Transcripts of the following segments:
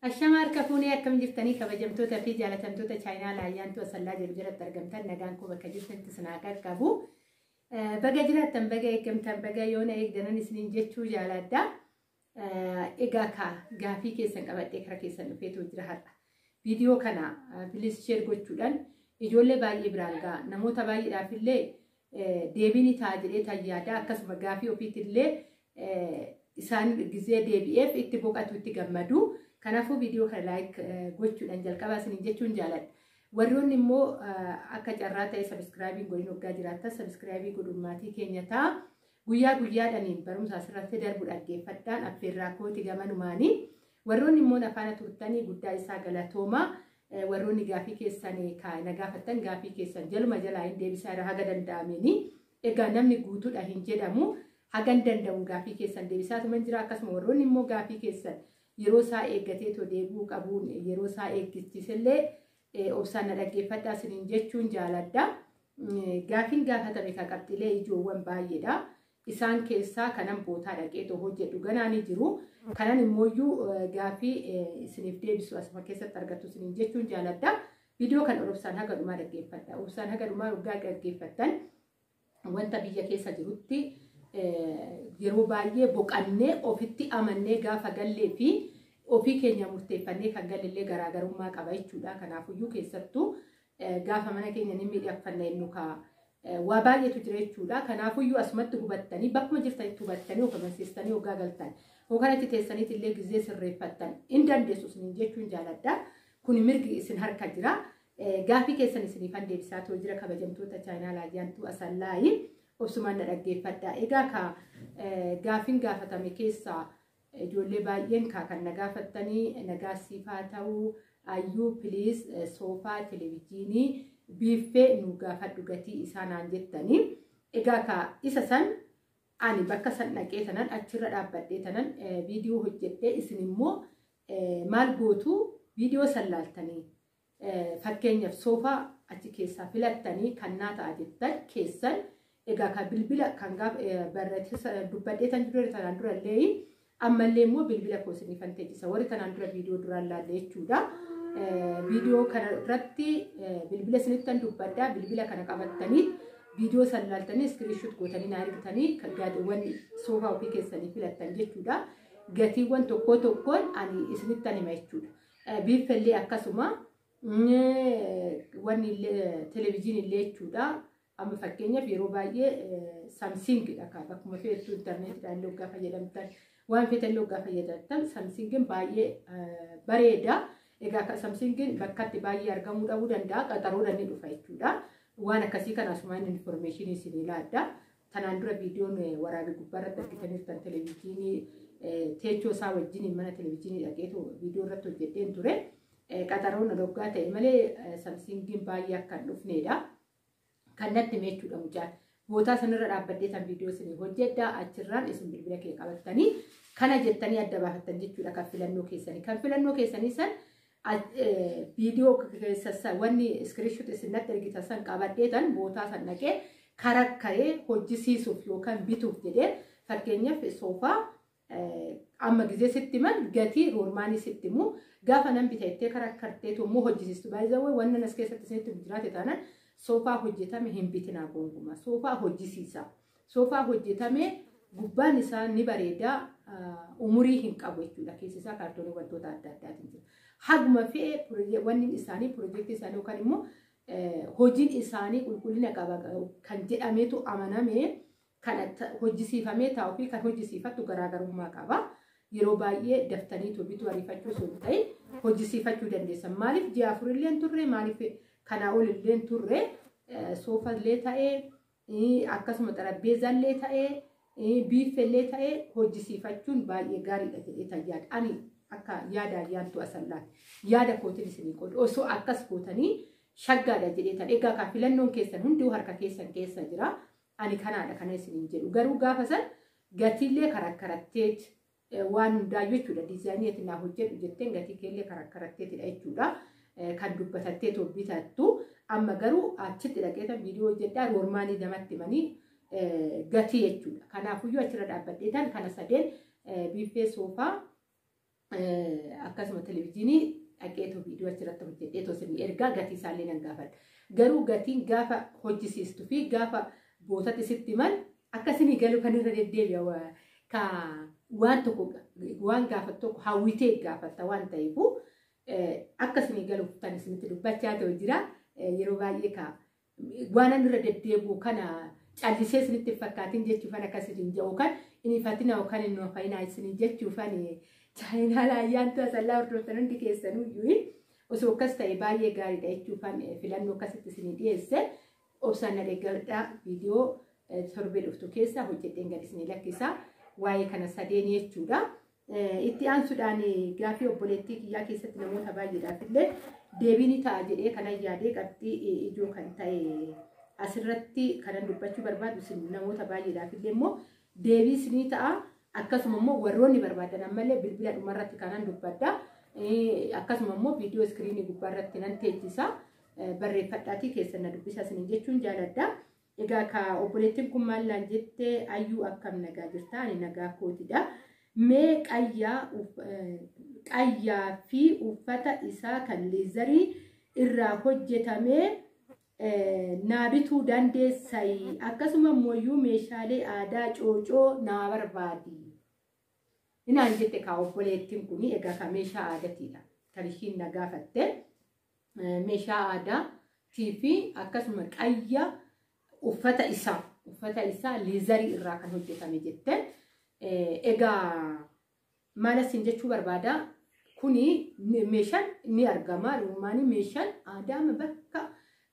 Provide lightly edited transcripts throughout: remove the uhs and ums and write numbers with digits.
الشمار كفوني أكم جفتني كبجمتوتا في جالتمتوتا تشاينا لايان تو سلا جرجرة ترجمتن نجان كوبا كجفتن تسناكر كابو بقى جراتن بقى كمتن بقى يونا يقدرن نسنين جتشو جالدا إيجاكا جافي كيسن قبل تكرا كيسن فيتو جرهات فيديو كنا بليس شير قوتشودن إجولة باي إبرانغا نموتا باي رافيلة ديبيني تاجري تاجيادا كسب جافي وبيتلة إنسان جزء DBF اتبوك أتوتي جمدو كنافو فيديو كلايك قوتشو أنجل كباس نيجتشون جالد ورون نمو أكجراتا سبسكرايبين قولين وقاجراتا سبسكرايبين قدوماتي كينيتا ويا دانين برم ساسرات درب الأجي فتان أفراكوتي جمانو ماني ورون نمو نفانا تورتاني قدا إسا غلاتوما ورون نغافي كيساني كاي نغافتان غافي كيسان جلو مجلاين دي بسارة هاگدن داميني إيقا نمني قوتو دهين جدامو hagan danda'u gaafii keessan deebisaatu man jira akkasuma warroonni immoo gaafii keessan yeroo isaa eeggatee to deebuu qabuun yeroo isaa eeggichiisellee obsaan na dhaggeeffadhaa isiniin jechuun jaaladha. Gaafiin gaafatame kan qabxilee ijoowwan baay'eedha. Isaan keessaa kanan bootaa dhaqee to hojjedhu ganaani jiru. Kanan immooyyuu gaafii isiniif deebisu asuma keessatti argattu isiniin jechuun jaaladha. Viidiyoo kan obsaan haga dhumaa dhaggeeffadha. Obsaan haga dhumaa waggaa dhaggeeffattan wanta biyya keessa jirutti yeroo baay'ee boqannee ofitti amannee gaafa gallee fi ofii keenya murteeffannee kan gallee garaagarummaa qaba jechuudha. Kanaafiyyuu keessattuu gaafa mana keenya ni miidhagfanna innu ka waa baay'eetu jira jechuudha. Kanaafiyyuu asumatti hubattanii bakkuma jirtanitti hubattanii ofamansiistanii hoggaa galtan hookanatti teessaniit illee gizee sirreeffattan in dandeessu isiniin jechuun jaaladha. Kun mirgi isin harka jira. Gaafii keessan isiniifan deebisaa too jira kabajamtoota chaayinaa laayyaantu asallaayi. Obsumaan na dhaggeeffadhaa. Egaa ka gaafiin gaafatame keessaa ijoollee baay'een kan na gaafattanii nagaa siifaa ta'uu ayyuu piliis soofaa televiziyoonii biiffee nu gaafadhu gatii isaanaan jettanii. Egaa ka isa san ani bakka san dhaqee tanan achirra dhaabbadhee tanan viidiyoo hojjedhee isin immoo maal gootu viidiyoo san laaltanii fakkeenyaaf soofaa achi keessaa filattanii kan naa ta'a jettan keessan egaa ka bilbila kan gaaf barreessa dubbadhee tan dura tanaan dura illee ammallee immoo bilbila koo isiniifan teessisa warri tanaan dura viidiyoo duraan laallee jechuudha. Viidiyoo kana irratti bilbila isinittan dubbadhaa bilbila kana qabattanii viidiyoo san laaltanii iskiriinshot gootanii na argitanii gaadiiwwan soofaa ofii keessanii filattan jechuudha. Gatiiwwan tokko tokkoon ani isinittan hima jechuudha. Biiffillee akkasuma wanni televiziyoonii illee jechuudha. Amma fakkeenyaaf yeroo baay'ee Samsung akka bakkuma feetu interneetidhaan illee hoggaa fayyadamtan waan feetan illee hoggaa fayyadamtan Samsungin baay'ee bareeda. Egaa Samsungin bakkatti baay'ee argamuu dhabuu danda'a qaxaroodhaan ni dhufa jechuudha. Waan akkasii kanaasumaan information isinii laadda. Tanaan dura viidiyoon waraabee gubbaarratti argitaniirtan televiziyoonii teechoo isaa wajjin mana televiziyoonii dhaqeetu viidiyoo irratti hojjedheen ture. Qaxaroon dhoggaa ta'e malee Samsungin baay'ee akka hin dhufneedha. Kannatti meechuudha mucaan bootaa sanirra dhaabbadhee tan viidiyoo isinii hojjedhaa achirraan isin bilbila kee qabattanii kana jettanii adda baafattan jechuudha kan filannoo keessanii. Kan filannoo keessanii san viidiyoo keessassa wanni iskiriinshot isinatti ergitan san qabadhee tan bootaa san dhaqee karakkaree hojjisiisuuf yookaan bituuf jedhee fakkeenyaaf soofaa amma gizee sitti man gatii roormaanii sitti immoo gaafa nan bitattee karakkarteetu immoo hojjisiistu baay'ee wannan as keessatti isinitti jiraate taanaan soofaa hojjetame hin bitinaa gonkumaa soofaa hojjisiisa soofaa hojjetame gubbaan isaa ni bareeda umurii hin qabu jechuudha keessa isaa kaartoonii wantoota adda addaatiin jira haguma fe'ee wanni isaanii piroojeektii isaanii yookaan immoo hojiin isaanii qulqullina qaba kan jedhameetu amanamee kan hojjisiifamee taa'uu fi kan hojjisiifattu garaagarummaa qaba yeroo baay'ee daftanii bituu ariifachuu osoo hin ta'in hojjisiifachuu dandeessan maaliif ji'a afurillee turre maaliif kana olillee turre soofaa illee ta'ee akkasuma xarapheezaa illee ta'ee biiffee illee ta'ee hojjisiifachuun baay'ee gaariidha jedhee tajaajila. Ani akka yaada yaantu asallaati. Yaada kootiin isinii qoodu osoo akkas gootanii shaggaadha jedhee tan egaa ka filannoon keessan hunduu harka keessan keessa jira. Ani kanaadha kana isiniin jedhu garuu gaafa san gatiillee karakkaratteet waan hundaayyuu jechuudha diizaayiniitiin naa hojjedhu jetteen gatii keellee karakkaratteetidha jechuudha. Kan dubbatattee bitattu amma garuu achitti dhaqeetan viidiyoo hojjedhaa roormaanii namatti himanii gatii jechuudha. Kanaafiyyuu achirra dhaabbadheetan kana sadeen biiffee soofaa akkasuma televiziyoonii dhaqeetu viidiyoo achirratti hojjedheetoo isin ergaa gatii isaallee nan gaafadha. Garuu gatiin gaafa hojjisiistu fi gaafa bootatti sitti himan akkasini galu kan irra deddeebi'a ka waan tokko waan gaafatu tokko hawwitee gaafata waan ta'eefu akkasini galuuf tan isinitti dubbachaa ta'u jira. Yeroo baay'ee ka waan irra deddeebi'u kana callisee isinitti fakkaatiin jechuufan akkasiin jedhu kan inni fatina yookaan inni faayinaa isin jechuufan chaayinaa ayyaantu asallaa hordoftan hundi keessanuu iyyuu osoo akkas ta'e baay'ee gaariidha jechuufan filannoo akkasitti isin dhiyeesse obsaan nadeeggadhaa viidiyoo torbee dhuftu keessa hojjedheen gad isin lakkisa waa'ee kana sadeen jechuudha. Itti aansuudhaan gaafii obboleettii kiyyaa keessatti namoota baay'eedhaaf illee deebiin ta'a jedhee kana yaadee qabxii ijoo kan ta'e asirratti kanan dubbachuu barbaadu isin namoota baay'eedhaaf illee immoo deebii isinii ta'a. Akkasuma immoo warroonni barbaadan ammallee bilbila dhumarratti kanan dubbadda. Akkasuma immoo viidiyoo iskiriinii gubbaarratti nan teechisa. Barreeffadhaatii keessan na dubbisa isin jechuun jaaladha. Egaa ka obboleettiin kun maallaan jettee ayyuu akkam nagaa jirta ani nagaa kootidha. Mee qayyaa fi uffata isaa kan leezarii irraa hojjetamee naabituu dandeessai akkasuma mooyyuu meeshaalee aadaa coocoo naa barbaadi. Inaan jette ka obboleettiin kun egaa ka meeshaa aadaatiidha. Kan ishiin na gaafatte meeshaa aadaa fi akkasuma qayyaa uffata isaa leezarii irraa kan hojjetame jette. Egaa maal isin jechuu barbaada kuni meeshaan ni argama ruumaanii meeshaan aadaa bakka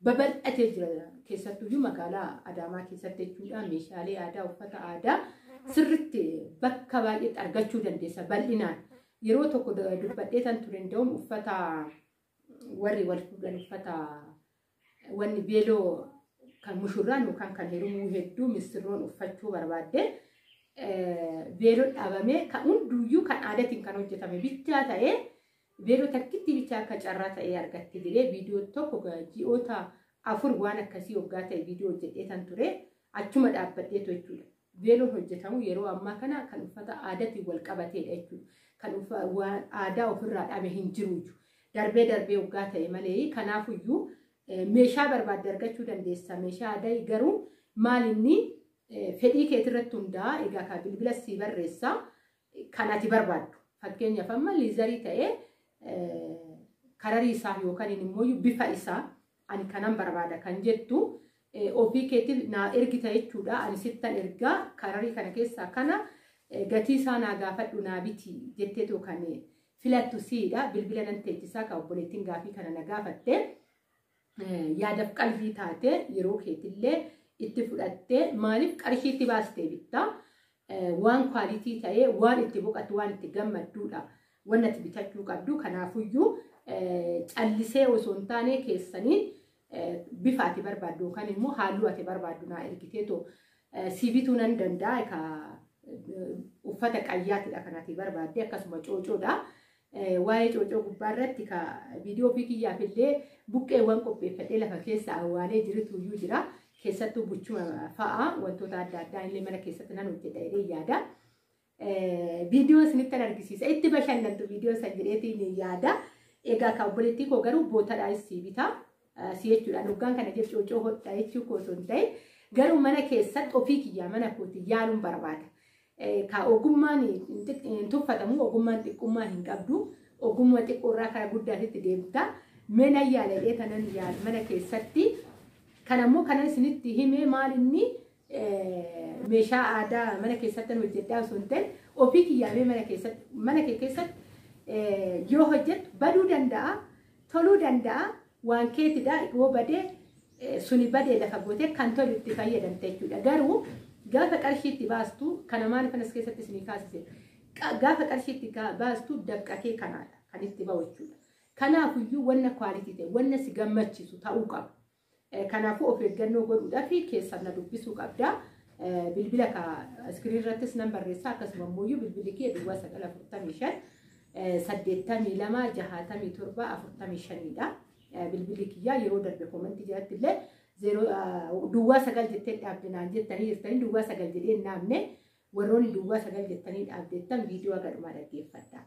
babal'atee jira keessattuu magaalaa Adaamaa keessatti jechuudha. Meeshaalee aadaa uffata aadaa sirriitti bakka baay'eetti argachuu dandeessa bal'inaan. Yeroo tokko dubbadhee tan ture nda'uun uffata warri wal fuudhan uffata wanni beeloo kan mushurraan yookaan kan heerumuu hedduu misirroon uffachuu barbaadde. Beeloo dhaabamee kan hunduyyuu kan aadaatiin kan hojjetame bichaa ta'ee beeloo takkitti bichaa akka carraa ta'ee argatte diree viidiyoo tokko ji'oota 4 waan akkasii waggaa ta'e viidiyoo hojjedhee tan ture achuma dhaabbadheetu jechuudha. Beeloon hojjetamu yeroo ammaa kana kan uffata aadaatiin wal qabateedha jechuudha. Kan waan aadaa ofirraa dhabe hin jiru darbee waggaa ta'e malee kanaafuyyuu meeshaa barbaadde argachuu dandeessa. Meeshaa aadaa garuu maal inni fedhii keetirratti hundaa egaa ka bilbila si barreessa kan ati barbaaddu. Fakkeenyaaf amma leezarii ta'ee kararii isaa yookaan immoo bifa isaa ani kanan barbaada kan jettu ofii keetiin na ergita jechuudha. Ani sittan ergaa kararii kana keessaa kana gatii isaa naa gaafadhu naa biti jetteetu kan filattu siidha. Bilbila nan teechisaa ka obboleettiin gaafii kana na gaafatte yaadaf qalbii taate yeroo keetillee itti fudhattee maaliif qarshii itti baastee bitta waan kwaalitii ta'ee waan itti boqatu waan itti gammadduudha wanna itti bitachuu qabdu. Kanaafuyyuu callisee osoo hin taane keessanii bifa ati barbaaddu yookaan immoo halluu ati barbaaddu naa ergiteetu si bituu nan danda'a. Ka uffata qayyaatidha kan ati barbaadde akkasuma coocoodha. Waa'ee coocoo gubbaarratti ka viidiyoo fi kiyyaaf illee buqqeewwan qopheeffadhee lafa keessa awwaalee jirutu iyyuu jira. Keessattuu buchuma fa'a wantoota adda addaa illee mana keessatti nan hojjedha jedhee yaada. Viidiyoo isinitti argisiisa. Itti bashannantu viidiyoo san jedheetiin yaada. Egaa ka obboleettii koo garuu bootadhaas si bita. Si jechuudha. Dhugaan kana jechuun coocoo hodhaa jechuu koo osoo hin ta'in garuu mana keessatti ofii kiyyaa mana kooti yaaluun barbaada. Ka ogummaan hin tuffatamu ogummaan xiqqummaa hin qabdu. Ogummaa xiqqoorraa karaa guddaatitti deemta. Mana yaaladhee tanan yaala mana keessatti. Kanammoo kanan isinitti himee maal inni meeshaa aadaa mana keessatti hojjedhaa osoo hin ta'in ofii kiyyaamee mana keessatti yoo hojjettu baduu danda'a, toluu danda'a, waan keetidha yoo badee suni badee lafa gootee kan tolu itti fayyadamte jechuudha. Garuu gaafa qarshii itti baastu kana maaliif anas keessatti isinii kaasise gaafa qarshii itti baastu daqqatee kanaadha kan itti ba'u jechuudha. Kanaafuyyuu wanna kwaalitii ta'e wanna si gammachiisu ta'uu qaba. Kanaafuu of eeggannoo godhuudhaaf keessan na dubbisuu qabda. Bilbila ka iskiriin irrattis nan barreessa akkasuma immoo bilbilli kee duwwaa 945 82 67 45dha. Bilbilli kiyyaa yeroo darbe koomentii jalatti illee duwwaa 9 jettee dhaabdinaan jettanii jirtanii duwwaa 9 jedhee naamne warroonni duwwaa 9 jettanii dhaabdettan viidiyoo gadhumaa dhaggeeffadha.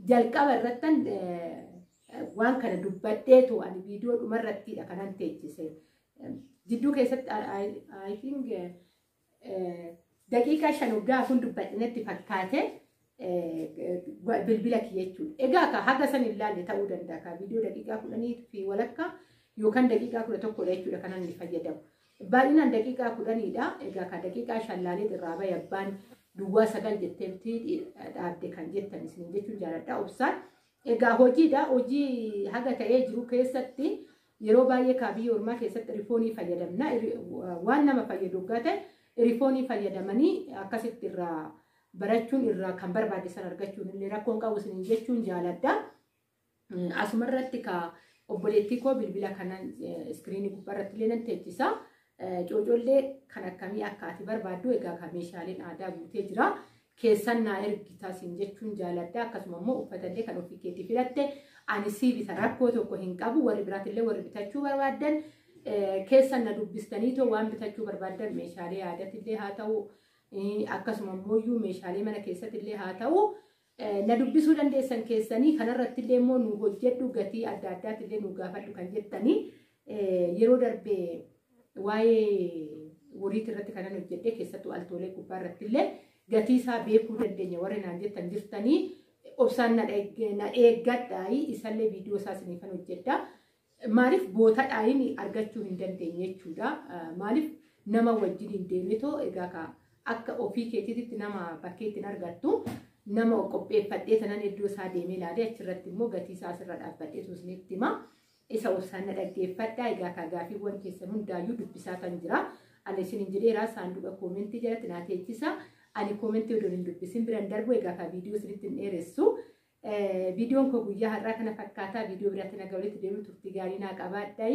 jalqaba irrattan waan kana dubbadheetu ani viidiyoo dhumarrattiidha kanan teechise. Jidduu keessatti I think daqiiqaa 5 waggaa kun dubbadhinetti fakkaate bilbila kiyya jechuudha. Egaa ka haga san ilaalle ta'uu danda'a ka viidiyoo daqiiqaa 10 fi walakka yookaan daqiiqaa 11 jechuudha kanan inni fayyadamu. Baay'inaan daqiiqaa 10dha. Egaa ka daqiiqaa 5 laalee irraa bahe abbaan duwwaa 9 jetteetti dhaabde kan jettan isin jechuun jaaladha obsaan. Egaa hojiidha. Hojii haga ta'ee jiru keessatti yeroo baay'ee kaabiyyoo ormaa keessatti rifoonii fayyadamna. Waan nama fayyadu gaate rifoonii fayyadamanii akkasitti irraa barachuun irraa kan barbaachisan argachuun illee rakkoon qabu isin jechuun jaaladha. Asuma irratti ka obboleettii koo bilbila kanan iskiriinii gubbaarratti illee nan teechisa. Cocollee kan akkamii akka ati barbaaddu egaa ka meeshaaleen aadaa guutee jira. Keessan naa ergitaa isin jechuun jaaladha. Akkasuma immoo uffatallee kan ofii keetii filatte ani sii bita rakkoo tokko hin qabu. Warri biraatillee warri bitachuu barbaaddan keessan na dubbistaniitoo waan bitachuu barbaaddan meeshaalee aadaatillee haa ta'u akkasuma immoo meeshaalee mana keessatillee haa ta'u na dubbisuu dandeessan keessanii kanarrattillee immoo nu hojjedhu gatii adda addaatillee nu gaafadhu kan jettanii yeroo darbee waa'ee wariitii irratti kanan hojjedhe keessattuu altoolee gubbaa irrattillee gatii isaa beekuu dandeenya warri naan jettan jirtanii obsaan na eeggadhaayi isallee viidiyoo isaa isiniifan hojjedha. Maaliif bootadhaayin argachuu hin dandeenye jechuudha. Maaliif nama wajjin hin deemetoo egaa akka ofii keetiitti nama bakkeetti hin argattu nama qopheeffadhee tanan iddoo isaa deemee ilaalee achirratti immoo gatii isaa asirra dhaabbadheetu isinitti hima. Isa obsaan na dhaggeeffadhaa. Egaa gaafiiwwan keessan hundaayyuu dubbisaa kan jira. Ani isinin jedheeraa saanduqa koomentii jalatti naa teechisa. Ani koomentii odoon hin dubbisin biran darbu egaa viidiyoo isinitti hin dheeressu. Viidiyoon koo guyyaa har'aa kana fakkaataa viidiyoo biraatti nagaa walitti deemuu turtii gaarii naa qabaadhaa.